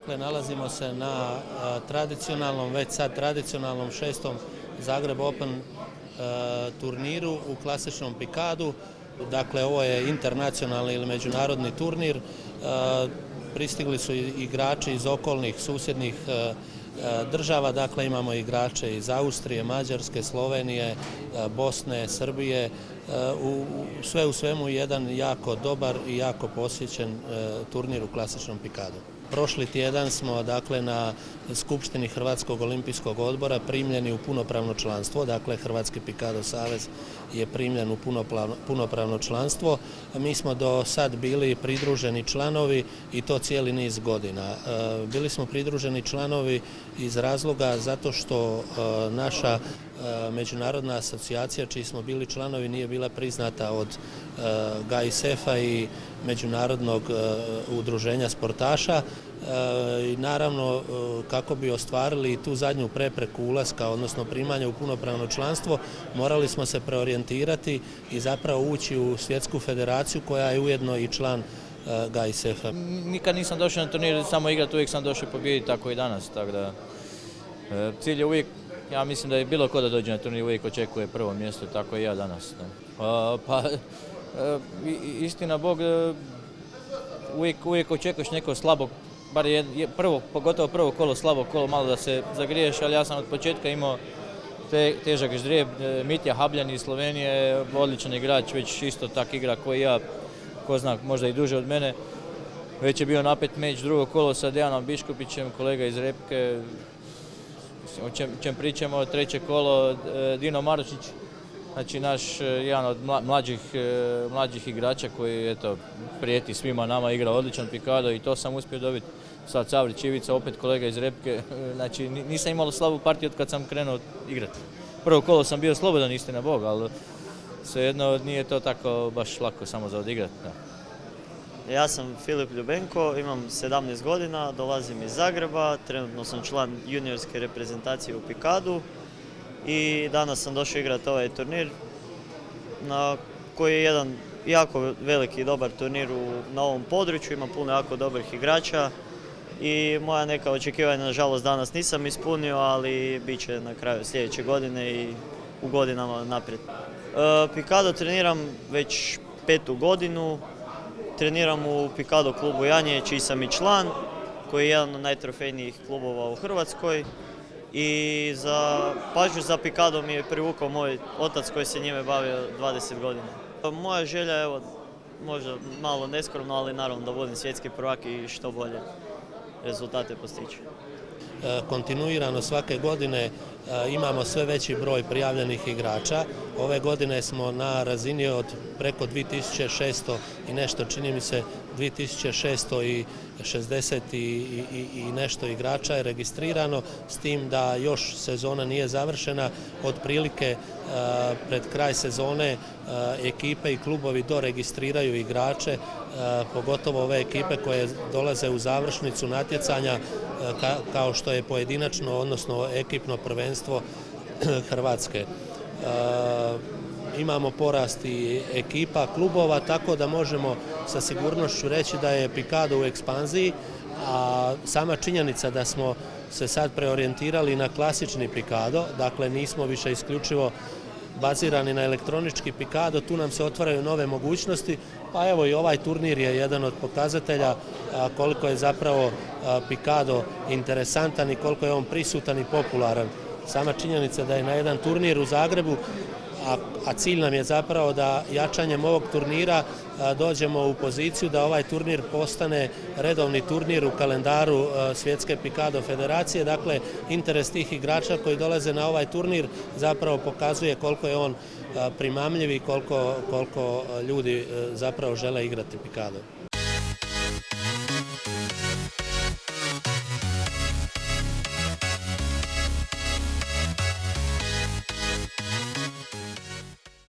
Dakle, nalazimo se na tradicionalnom, već sad tradicionalnom 6. Zagreb Open turniru u klasičnom pikadu. Dakle, ovo je internacionalni ili međunarodni turnir. Pristigli su igrači iz okolnih susjednih država, dakle imamo igrače iz Austrije, Mađarske, Slovenije, Bosne, Srbije. Sve u svemu jedan jako dobar i jako posjećen turnir u klasičnom pikadu. Prošli tjedan smo dakle na Skupštini Hrvatskog olimpijskog odbora primljeni u punopravno članstvo, dakle Hrvatski pikado savez je primljen u punopravno članstvo. Mi smo do sad bili pridruženi članovi i to cijeli niz godina. Bili smo pridruženi članovi iz razloga zato što naša međunarodna asocijacija čiji smo bili članovi nije bila priznata od GAISF-a i Međunarodnog udruženja sportaša. I naravno kako bi ostvarili tu zadnju prepreku ulaska, odnosno primanja u punopravno članstvo, morali smo se preorijentirati i zapravo ući u svjetsku federaciju koja je ujedno i član GAISF-a. Nikad nisam došao na turnir samo igrati, uvijek sam došao pobijediti, tako i danas. Tako da, cilj je uvijek, ja mislim da je bilo ko da dođe na turnir uvijek očekuje prvo mjesto, tako i ja danas. Istina Bog, uvijek očekuješ neko slabog, bar pogotovo prvo kolo, slabo kolo, malo da se zagriješ, ali ja sam od početka imao težak ždrijeb. Mitja Habljan iz Slovenije, odličan igrač, već isto tak igra koji ja, ko zna, možda i duže od mene. Već je bio napet meč, drugo kolo sa Dejanom Biškupićem, kolega iz Repke, o čem pričamo, treće kolo Dino Marušić, znači naš jedan od mlađih igrača koji eto, prijeti svima nama, igra odličan pikado i to sam uspio dobiti. Sad Savrić Ivica, opet kolega iz Repke, znači nisam imao slabu partiju od kad sam krenuo igrati. Prvo kolo sam bio slobodan, istina Bog, ali svejedno nije to tako baš lako samo za odigrati. Da. Ja sam Filip Ljubenko, imam 17 godina, dolazim iz Zagreba, trenutno sam član juniorske reprezentacije u pikadu i danas sam došao igrati ovaj turnir koji je jedan jako veliki i dobar turnir na ovom području, ima puno jako dobrih igrača i moja neka očekivanja nažalost danas nisam ispunio, ali bit će na kraju sljedeće godine i u godinama naprijed. Pikado treniram već 5. godinu. Treniram u Pikado klubu Janje, čiji sam i član, koji je jedan od najtrofejnijih klubova u Hrvatskoj. I pažnju za Pikado mi je privukao moj otac koji se njime bavio 20 godina. Moja želja je, evo, možda malo neskromno, ali naravno da budem svjetski prvak i što bolje rezultate postići. Kontinuirano svake godine imamo sve veći broj prijavljenih igrača. Ove godine smo na razini od preko 2600 i nešto, čini mi se 2660 i nešto igrača je registrirano, s tim da još sezona nije završena. Otprilike pred kraj sezone ekipe i klubovi doregistriraju igrače, pogotovo ove ekipe koje dolaze u završnicu natjecanja kao što je pojedinačno, odnosno ekipno prvenstvo Hrvatske. Imamo porast i ekipa, klubova, tako da možemo sa sigurnošću reći da je pikado u ekspanziji, a sama činjenica da smo se sad preorijentirali na klasični pikado, dakle nismo više isključivo bazirani na elektronički pikado, tu nam se otvaraju nove mogućnosti, pa evo i ovaj turnir je jedan od pokazatelja koliko je zapravo pikado interesantan i koliko je on prisutan i popularan. Sama činjenica da je na jedan turnir u Zagrebu, a cilj nam je zapravo da jačanjem ovog turnira dođemo u poziciju da ovaj turnir postane redovni turnir u kalendaru Svjetske pikado federacije. Dakle, interes tih igrača koji dolaze na ovaj turnir zapravo pokazuje koliko je on primamljiv i koliko ljudi zapravo žele igrati pikado.